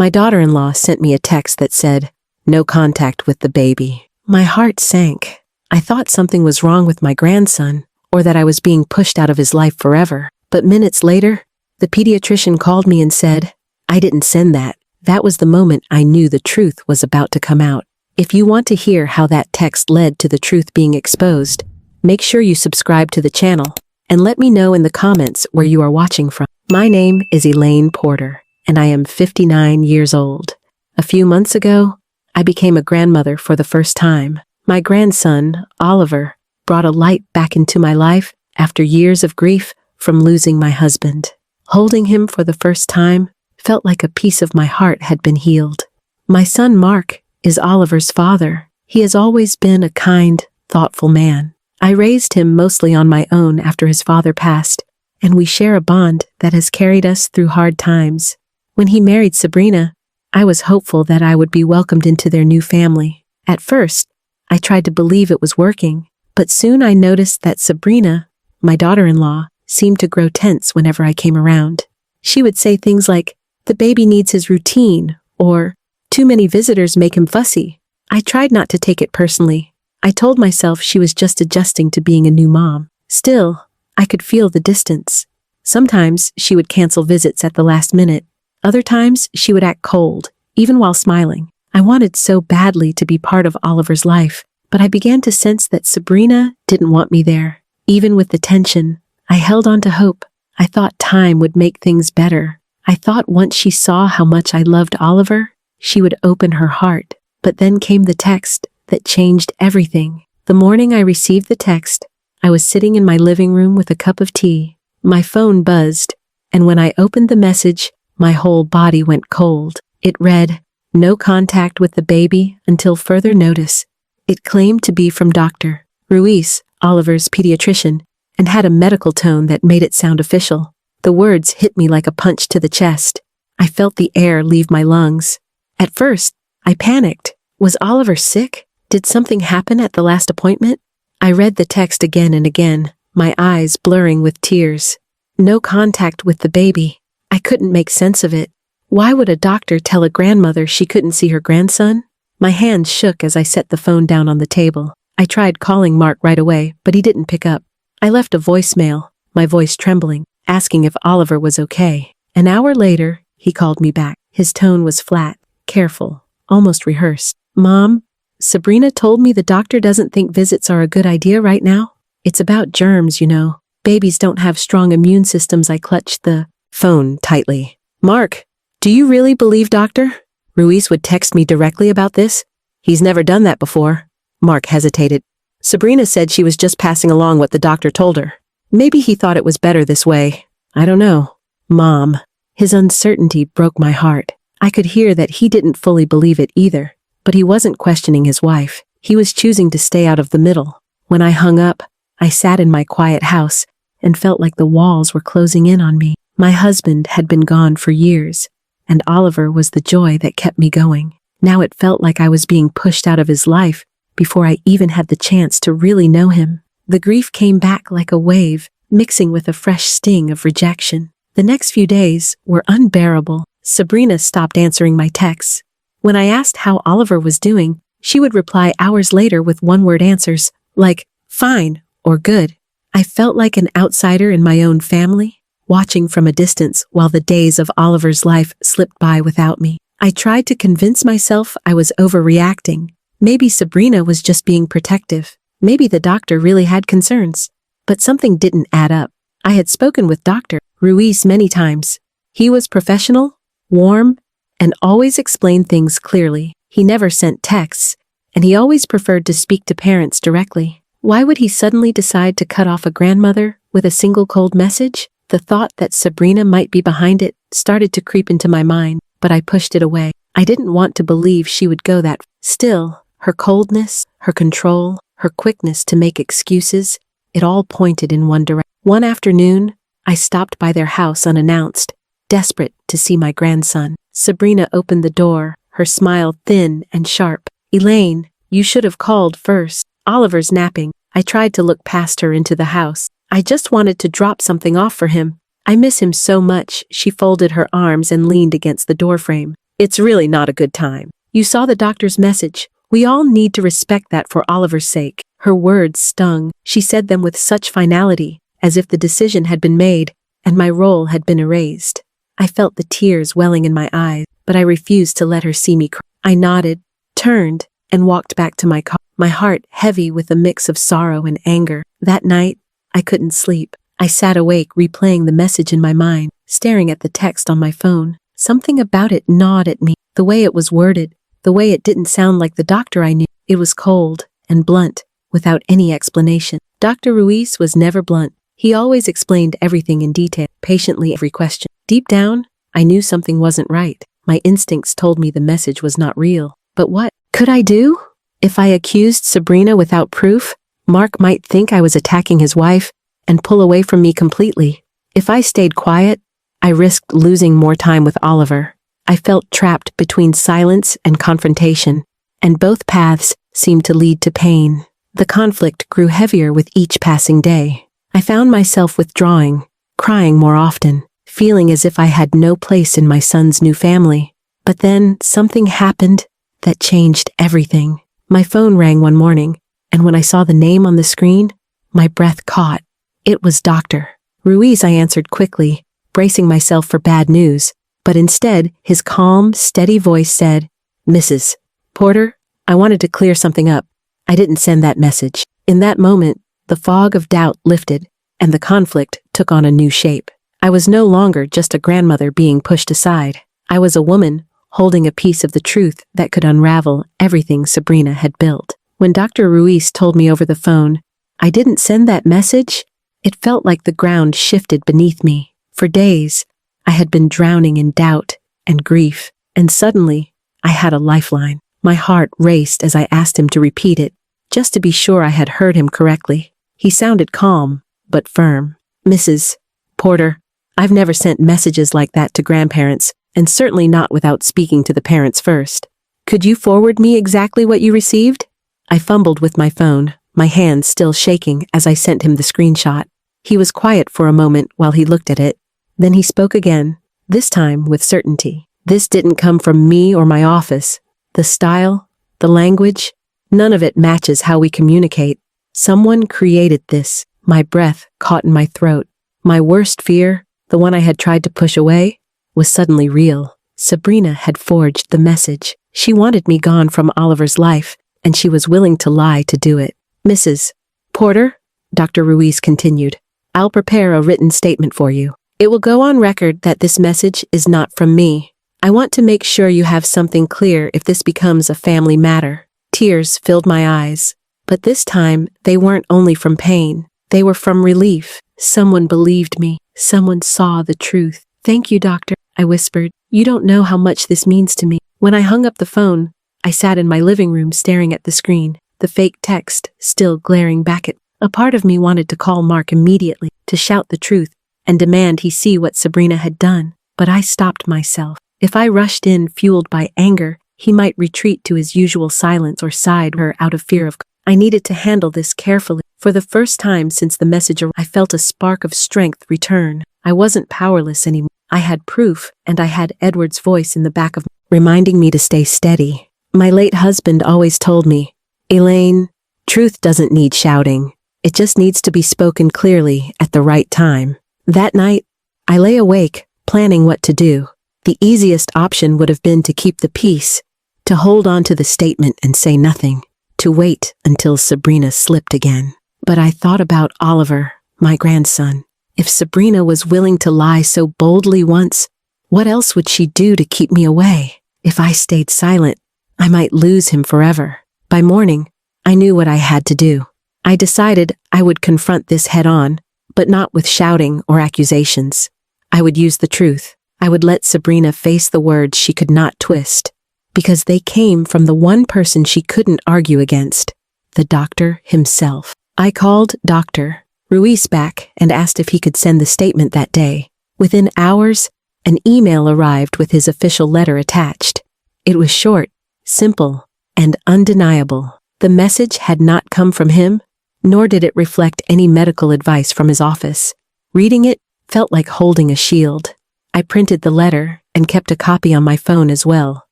My daughter-in-law sent me a text that said, "No contact with the baby." My heart sank. I thought something was wrong with my grandson, or that I was being pushed out of his life forever. But minutes later, the pediatrician called me and said, "I didn't send that." That was the moment I knew the truth was about to come out. If you want to hear how that text led to the truth being exposed, make sure you subscribe to the channel and let me know in the comments where you are watching from. My name is Elaine Porter, and I am 59 years old. A few months ago, I became a grandmother for the first time. My grandson, Oliver, brought a light back into my life after years of grief from losing my husband. Holding him for the first time felt like a piece of my heart had been healed. My son Mark is Oliver's father. He has always been a kind, thoughtful man. I raised him mostly on my own after his father passed, and we share a bond that has carried us through hard times. When he married Sabrina, I was hopeful that I would be welcomed into their new family. At first, I tried to believe it was working, but soon I noticed that Sabrina, my daughter-in-law, seemed to grow tense whenever I came around. She would say things like, "The baby needs his routine," or "Too many visitors make him fussy." I tried not to take it personally. I told myself she was just adjusting to being a new mom. Still, I could feel the distance. Sometimes she would cancel visits at the last minute. Other times she would act cold, even while smiling. I wanted so badly to be part of Oliver's life, but I began to sense that Sabrina didn't want me there. Even with the tension, I held on to hope. I thought time would make things better. I thought once she saw how much I loved Oliver, she would open her heart. But then came the text that changed everything. The morning I received the text, I was sitting in my living room with a cup of tea. My phone buzzed, and when I opened the message, my whole body went cold. It read, "No contact with the baby until further notice." It claimed to be from Dr. Ruiz, Oliver's pediatrician, and had a medical tone that made it sound official. The words hit me like a punch to the chest. I felt the air leave my lungs. At first, I panicked. Was Oliver sick? Did something happen at the last appointment? I read the text again and again, my eyes blurring with tears. No contact with the baby. I couldn't make sense of it. Why would a doctor tell a grandmother she couldn't see her grandson? My hands shook as I set the phone down on the table. I tried calling Mark right away, but he didn't pick up. I left a voicemail, my voice trembling, asking if Oliver was okay. An hour later, he called me back. His tone was flat, careful, almost rehearsed. "Mom, Sabrina told me the doctor doesn't think visits are a good idea right now. It's about germs, you know. Babies don't have strong immune systems." I clutched the phone tightly. "Mark, do you really believe Dr. Ruiz would text me directly about this? He's never done that before." Mark hesitated. "Sabrina said she was just passing along what the doctor told her. Maybe he thought it was better this way. I don't know." "Mom." His uncertainty broke my heart. I could hear that he didn't fully believe it either, but he wasn't questioning his wife. He was choosing to stay out of the middle. When I hung up, I sat in my quiet house and felt like the walls were closing in on me. My husband had been gone for years, and Oliver was the joy that kept me going. Now it felt like I was being pushed out of his life before I even had the chance to really know him. The grief came back like a wave, mixing with a fresh sting of rejection. The next few days were unbearable. Sabrina stopped answering my texts. When I asked how Oliver was doing, she would reply hours later with one-word answers, like, "Fine," or "Good." I felt like an outsider in my own family, watching from a distance while the days of Oliver's life slipped by without me. I tried to convince myself I was overreacting. Maybe Sabrina was just being protective. Maybe the doctor really had concerns. But something didn't add up. I had spoken with Dr. Ruiz many times. He was professional, warm, and always explained things clearly. He never sent texts, and he always preferred to speak to parents directly. Why would he suddenly decide to cut off a grandmother with a single cold message? The thought that Sabrina might be behind it started to creep into my mind, but I pushed it away. I didn't want to believe she would go that far. Still, her coldness, her control, her quickness to make excuses, it all pointed in one direction. One afternoon, I stopped by their house unannounced, desperate to see my grandson. Sabrina opened the door, her smile thin and sharp. "Elaine, you should have called first. Oliver's napping." I tried to look past her into the house. I just wanted to drop something off for him. "I miss him so much." She folded her arms and leaned against the doorframe. It's really not a good time. You saw the doctor's message. We all need to respect that for Oliver's sake. Her words stung. She said them with such finality, as if the decision had been made, and my role had been erased. I felt the tears welling in my eyes, but I refused to let her see me cry. I nodded, turned, and walked back to my car, my heart heavy with a mix of sorrow and anger. That night, I couldn't sleep. I sat awake replaying the message in my mind, staring at the text on my phone. Something about it gnawed at me, the way it was worded, the way it didn't sound like the doctor I knew. It was cold and blunt, without any explanation. Dr. Ruiz was never blunt. He always explained everything in detail, patiently every question. Deep down, I knew something wasn't right. My instincts told me the message was not real. But what could I do? If I accused Sabrina without proof, Mark might think I was attacking his wife and pull away from me completely. If I stayed quiet, I risked losing more time with Oliver. I felt trapped between silence and confrontation, and both paths seemed to lead to pain. The conflict grew heavier with each passing day. I found myself withdrawing, crying more often, feeling as if I had no place in my son's new family. But then something happened that changed everything. My phone rang one morning, and when I saw the name on the screen, my breath caught. It was Dr. Ruiz. I answered quickly, bracing myself for bad news, but instead, his calm, steady voice said, "Mrs. Porter, I wanted to clear something up. I didn't send that message." In that moment, the fog of doubt lifted, and the conflict took on a new shape. I was no longer just a grandmother being pushed aside. I was a woman holding a piece of the truth that could unravel everything Sabrina had built. When Dr. Ruiz told me over the phone, I didn't send that message, it felt like the ground shifted beneath me. For days, I had been drowning in doubt and grief, and suddenly, I had a lifeline. My heart raced as I asked him to repeat it, just to be sure I had heard him correctly. He sounded calm, but firm. "Mrs. Porter, I've never sent messages like that to grandparents, and certainly not without speaking to the parents first. Could you forward me exactly what you received?" I fumbled with my phone, my hands still shaking as I sent him the screenshot. He was quiet for a moment while he looked at it. Then he spoke again, this time with certainty. "This didn't come from me or my office. The style, the language, none of it matches how we communicate. Someone created this." My breath caught in my throat. My worst fear, the one I had tried to push away, was suddenly real. Sabrina had forged the message. She wanted me gone from Oliver's life, and she was willing to lie to do it. "Mrs. Porter," Dr. Ruiz continued, "I'll prepare a written statement for you. It will go on record that this message is not from me. I want to make sure you have something clear if this becomes a family matter." Tears filled my eyes, but this time they weren't only from pain, they were from relief. Someone believed me. Someone saw the truth. "Thank you, doctor," I whispered. "You don't know how much this means to me." When I hung up the phone, I sat in my living room staring at the screen, the fake text still glaring back at me. A part of me wanted to call Mark immediately, to shout the truth, and demand he see what Sabrina had done, but I stopped myself. If I rushed in fueled by anger, he might retreat to his usual silence or side her out of fear of. I needed to handle this carefully. For the first time since the message arrived, I felt a spark of strength return. I wasn't powerless anymore. I had proof, and I had Edward's voice in the back of me, reminding me to stay steady. My late husband always told me, "Elaine, truth doesn't need shouting. It just needs to be spoken clearly at the right time." That night, I lay awake, planning what to do. The easiest option would have been to keep the peace, to hold on to the statement and say nothing, to wait until Sabrina slipped again. But I thought about Oliver, my grandson. If Sabrina was willing to lie so boldly once, what else would she do to keep me away? If I stayed silent, I might lose him forever. By morning, I knew what I had to do. I decided I would confront this head on, but not with shouting or accusations. I would use the truth. I would let Sabrina face the words she could not twist, because they came from the one person she couldn't argue against, the doctor himself. I called Dr. Ruiz back and asked if he could send the statement that day. Within hours, an email arrived with his official letter attached. It was short, simple, and undeniable. The message had not come from him, nor did it reflect any medical advice from his office. Reading it felt like holding a shield. I printed the letter, and kept a copy on my phone as well.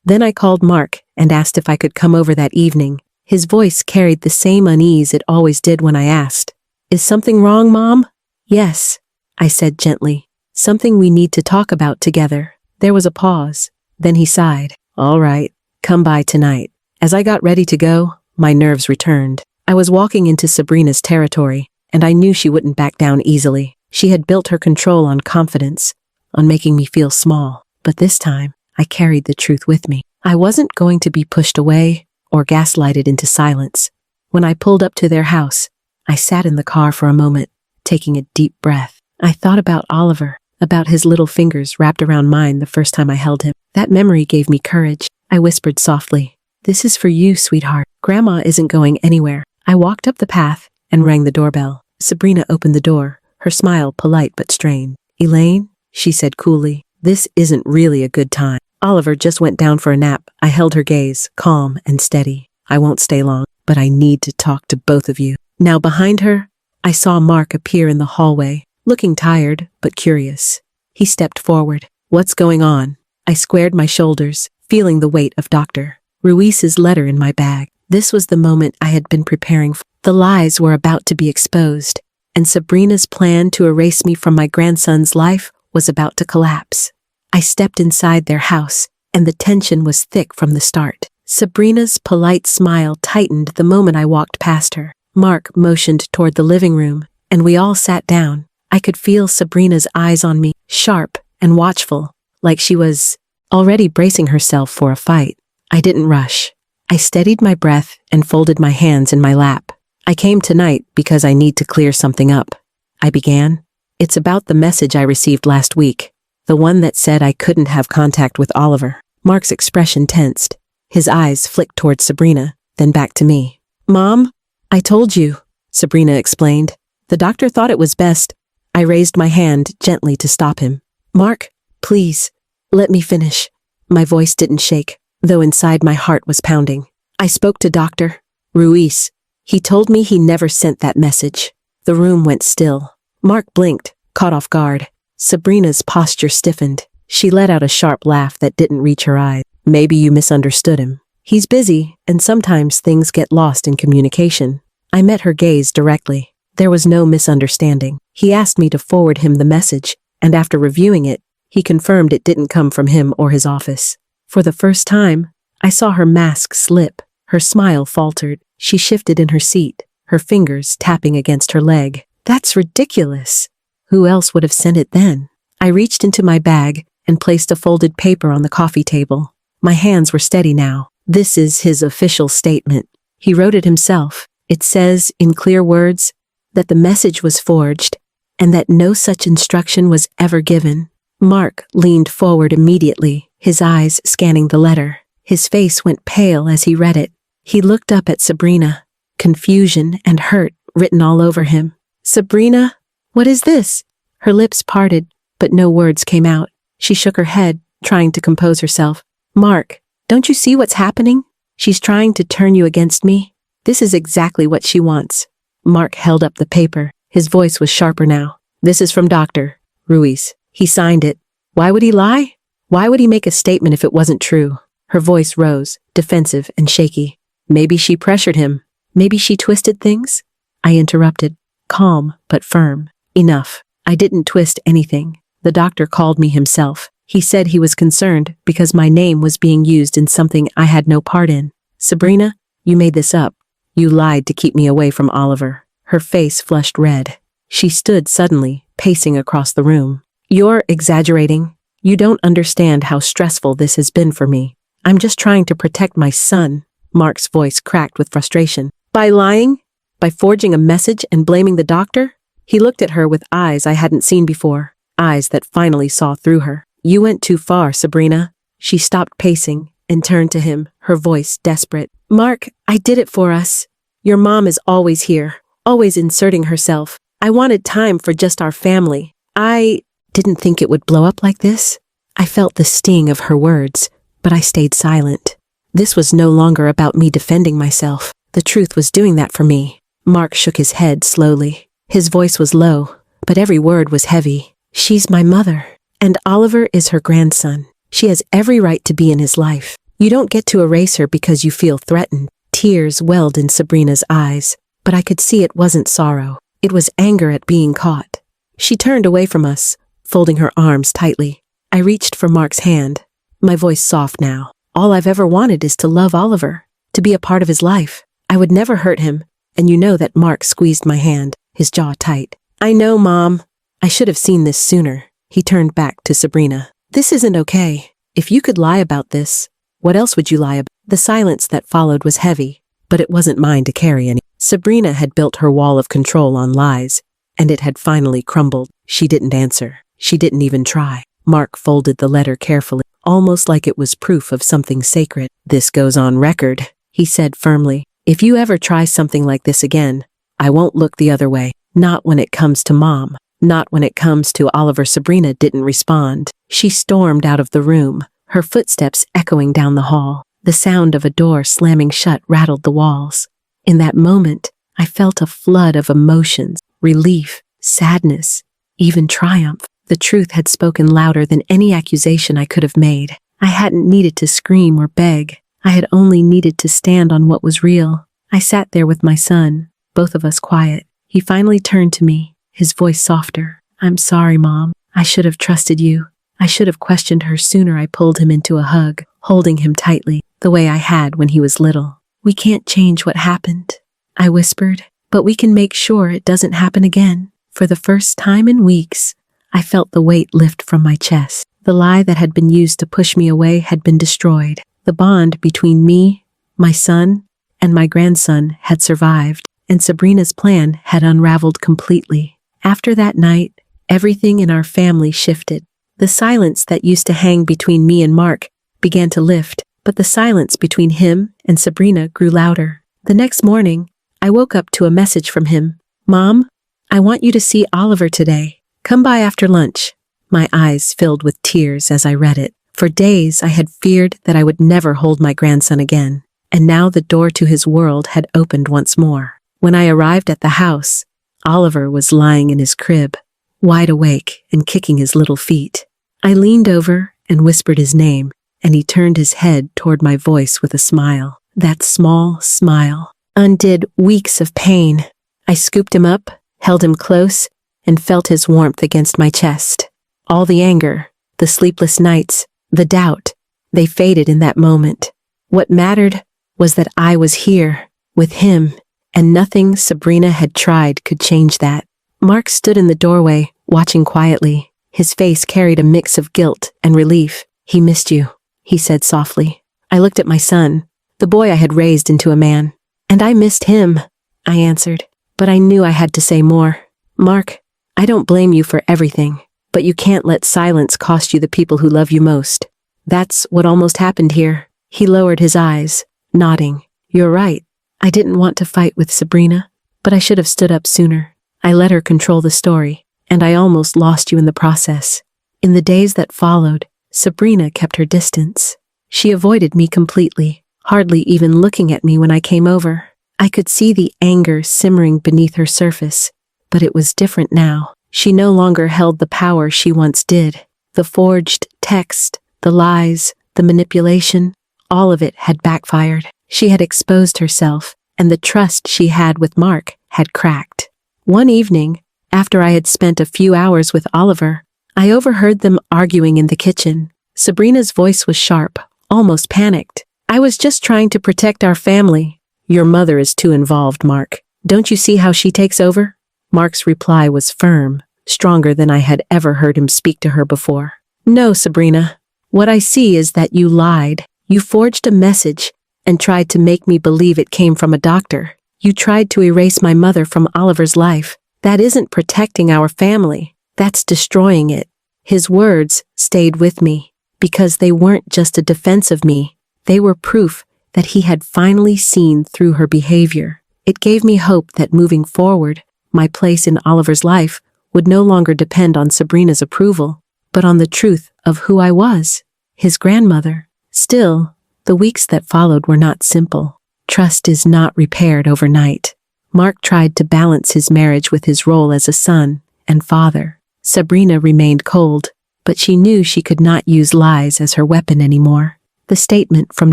Then I called Mark and asked if I could come over that evening. His voice carried the same unease it always did when I asked. "Is something wrong, Mom?" "Yes," I said gently. "Something we need to talk about together." There was a pause. Then he sighed. "All right, come by tonight." As I got ready to go, my nerves returned. I was walking into Sabrina's territory, and I knew she wouldn't back down easily. She had built her control on confidence, on making me feel small. But this time, I carried the truth with me. I wasn't going to be pushed away or gaslighted into silence. When I pulled up to their house, I sat in the car for a moment, taking a deep breath. I thought about Oliver, about his little fingers wrapped around mine the first time I held him. That memory gave me courage. I whispered softly, "This is for you, sweetheart. Grandma isn't going anywhere." I walked up the path and rang the doorbell. Sabrina opened the door, her smile polite but strained. "Elaine," she said coolly, "this isn't really a good time. Oliver just went down for a nap." I held her gaze, calm and steady. "I won't stay long, but I need to talk to both of you." Now behind her, I saw Mark appear in the hallway, looking tired but curious. He stepped forward. "What's going on?" I squared my shoulders, feeling the weight of Dr. Ruiz's letter in my bag. This was the moment I had been preparing for. The lies were about to be exposed, and Sabrina's plan to erase me from my grandson's life was about to collapse. I stepped inside their house, and the tension was thick from the start. Sabrina's polite smile tightened the moment I walked past her. Mark motioned toward the living room, and we all sat down. I could feel Sabrina's eyes on me, sharp and watchful, like she was already bracing herself for a fight. I didn't rush. I steadied my breath and folded my hands in my lap. "I came tonight because I need to clear something up," I began. "It's about the message I received last week, the one that said I couldn't have contact with Oliver." Mark's expression tensed. His eyes flicked toward Sabrina, then back to me. "Mom, I told you," Sabrina explained. "The doctor thought it was best." I raised my hand gently to stop him. "Mark, please, let me finish." My voice didn't shake, though inside my heart was pounding. "I spoke to Dr. Ruiz. He told me he never sent that message." The room went still. Mark blinked, caught off guard. Sabrina's posture stiffened. She let out a sharp laugh that didn't reach her eyes. "Maybe you misunderstood him. He's busy, and sometimes things get lost in communication." I met her gaze directly. There was no misunderstanding. He asked me to forward him the message, and after reviewing it, he confirmed it didn't come from him or his office. For the first time, I saw her mask slip. Her smile faltered. She shifted in her seat, her fingers tapping against her leg. "That's ridiculous. Who else would have sent it then?" I reached into my bag and placed a folded paper on the coffee table. My hands were steady now. "This is his official statement. He wrote it himself. It says, in clear words, that the message was forged and that no such instruction was ever given." Mark leaned forward immediately, his eyes scanning the letter. His face went pale as he read it. He looked up at Sabrina, confusion and hurt written all over him. "Sabrina, what is this?" Her lips parted, but no words came out. She shook her head, trying to compose herself. "Mark, don't you see what's happening? She's trying to turn you against me. This is exactly what she wants." Mark held up the paper. His voice was sharper now. "This is from Dr. Ruiz. He signed it. Why would he lie? Why would he make a statement if it wasn't true?" Her voice rose, defensive and shaky. "Maybe she pressured him. Maybe she twisted things?" I interrupted, calm but firm. "Enough. I didn't twist anything. The doctor called me himself. He said he was concerned because my name was being used in something I had no part in. Sabrina, you made this up. You lied to keep me away from Oliver." Her face flushed red. She stood suddenly, pacing across the room. "You're exaggerating. You don't understand how stressful this has been for me. I'm just trying to protect my son." Mark's voice cracked with frustration. "By lying? By forging a message and blaming the doctor?" He looked at her with eyes I hadn't seen before, eyes that finally saw through her. "You went too far, Sabrina." She stopped pacing and turned to him, her voice desperate. "Mark, I did it for us. Your mom is always here, always inserting herself. I wanted time for just our family. I didn't think it would blow up like this." I felt the sting of her words, but I stayed silent. This was no longer about me defending myself. The truth was doing that for me. Mark shook his head slowly. His voice was low, but every word was heavy. "She's my mother, and Oliver is her grandson. She has every right to be in his life. You don't get to erase her because you feel threatened. Tears welled in Sabrina's eyes, but I could see it wasn't sorrow. It was anger at being caught. She turned away from us, folding her arms tightly. I reached for Mark's hand, my voice soft now. All I've ever wanted is to love Oliver, to be a part of his life. I would never hurt him, and you know that Mark squeezed my hand, his jaw tight. I know, Mom. I should have seen this sooner. He turned back to Sabrina. This isn't okay. If you could lie about this, what else would you lie about? The silence that followed was heavy, but it wasn't mine to carry any. Sabrina had built her wall of control on lies, and it had finally crumbled. She didn't answer. She didn't even try. Mark folded the letter carefully, almost like it was proof of something sacred. This goes on record, he said firmly. If you ever try something like this again, I won't look the other way. Not when it comes to Mom. Not when it comes to Oliver. Sabrina didn't respond. She stormed out of the room, her footsteps echoing down the hall. The sound of a door slamming shut rattled the walls. In that moment, I felt a flood of emotions, relief, sadness, even triumph. The truth had spoken louder than any accusation I could have made. I hadn't needed to scream or beg. I had only needed to stand on what was real. I sat there with my son, both of us quiet. He finally turned to me, his voice softer. I'm sorry, Mom. I should have trusted you. I should have questioned her sooner. I pulled him into a hug, holding him tightly, the way I had when he was little. We can't change what happened, I whispered, but we can make sure it doesn't happen again. For the first time in weeks, I felt the weight lift from my chest. The lie that had been used to push me away had been destroyed. The bond between me, my son, and my grandson had survived, and Sabrina's plan had unraveled completely. After that night, everything in our family shifted. The silence that used to hang between me and Mark began to lift, but the silence between him and Sabrina grew louder. The next morning, I woke up to a message from him. Mom, I want you to see Oliver today. Come by after lunch. My eyes filled with tears as I read it. For days I had feared that I would never hold my grandson again, and now the door to his world had opened once more. When I arrived at the house, Oliver was lying in his crib, wide awake and kicking his little feet. I leaned over and whispered his name, and he turned his head toward my voice with a smile. That small smile undid weeks of pain. I scooped him up, held him close, and felt his warmth against my chest. All the anger, the sleepless nights, the doubt, they faded in that moment. What mattered was that I was here, with him, and nothing Sabrina had tried could change that. Mark stood in the doorway, watching quietly. His face carried a mix of guilt and relief. He missed you, he said softly. I looked at my son, the boy I had raised into a man. And I missed him, I answered, but I knew I had to say more. Mark, I don't blame you for everything, but you can't let silence cost you the people who love you most. That's what almost happened here. He lowered his eyes, nodding. You're right. I didn't want to fight with Sabrina, but I should have stood up sooner. I let her control the story, and I almost lost you in the process. In the days that followed, Sabrina kept her distance. She avoided me completely, hardly even looking at me when I came over. I could see the anger simmering beneath her surface, but it was different now. She no longer held the power she once did. The forged text, the lies, the manipulation, all of it had backfired. She had exposed herself, and the trust she had with Mark had cracked. One evening, after I had spent a few hours with Oliver, I overheard them arguing in the kitchen. Sabrina's voice was sharp, almost panicked. I was just trying to protect our family. Your mother is too involved, Mark. Don't you see how she takes over? Mark's reply was firm, stronger than I had ever heard him speak to her before. No, Sabrina. What I see is that you lied. You forged a message and tried to make me believe it came from a doctor. You tried to erase my mother from Oliver's life. That isn't protecting our family. That's destroying it. His words stayed with me because they weren't just a defense of me. They were proof that he had finally seen through her behavior. It gave me hope that moving forward, my place in Oliver's life would no longer depend on Sabrina's approval, but on the truth of who I was, his grandmother. Still, the weeks that followed were not simple. Trust is not repaired overnight. Mark tried to balance his marriage with his role as a son and father. Sabrina remained cold, but she knew she could not use lies as her weapon anymore. The statement from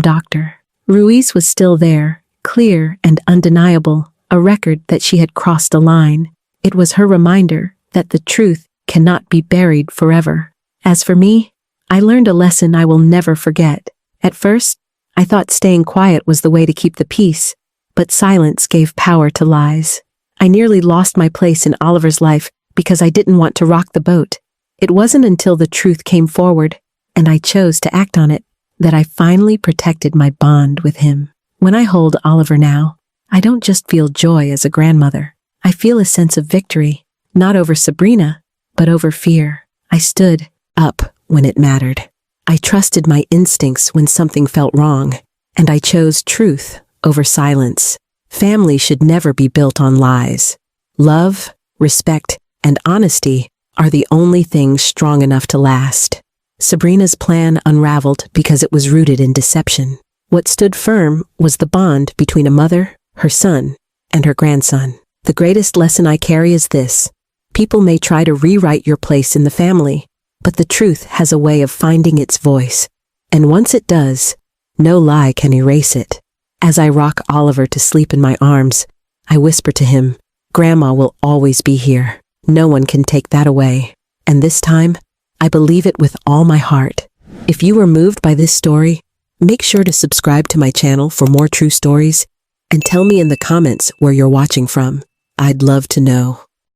Dr. Ruiz was still there, clear and undeniable, a record that she had crossed a line. It was her reminder that the truth cannot be buried forever. As for me, I learned a lesson I will never forget. At first, I thought staying quiet was the way to keep the peace, but silence gave power to lies. I nearly lost my place in Oliver's life because I didn't want to rock the boat. It wasn't until the truth came forward, and I chose to act on it, that I finally protected my bond with him. When I hold Oliver now, I don't just feel joy as a grandmother. I feel a sense of victory, not over Sabrina, but over fear. I stood up when it mattered. I trusted my instincts when something felt wrong, and I chose truth over silence. Family should never be built on lies. Love, respect, and honesty are the only things strong enough to last. Sabrina's plan unraveled because it was rooted in deception. What stood firm was the bond between a mother, her son, and her grandson. The greatest lesson I carry is this: people may try to rewrite your place in the family, but the truth has a way of finding its voice, and once it does, no lie can erase it. As I rock Oliver to sleep in my arms, I whisper to him, "Grandma will always be here. No one can take that away." And this time, I believe it with all my heart. If you were moved by this story, make sure to subscribe to my channel for more true stories, and tell me in the comments where you're watching from. I'd love to know.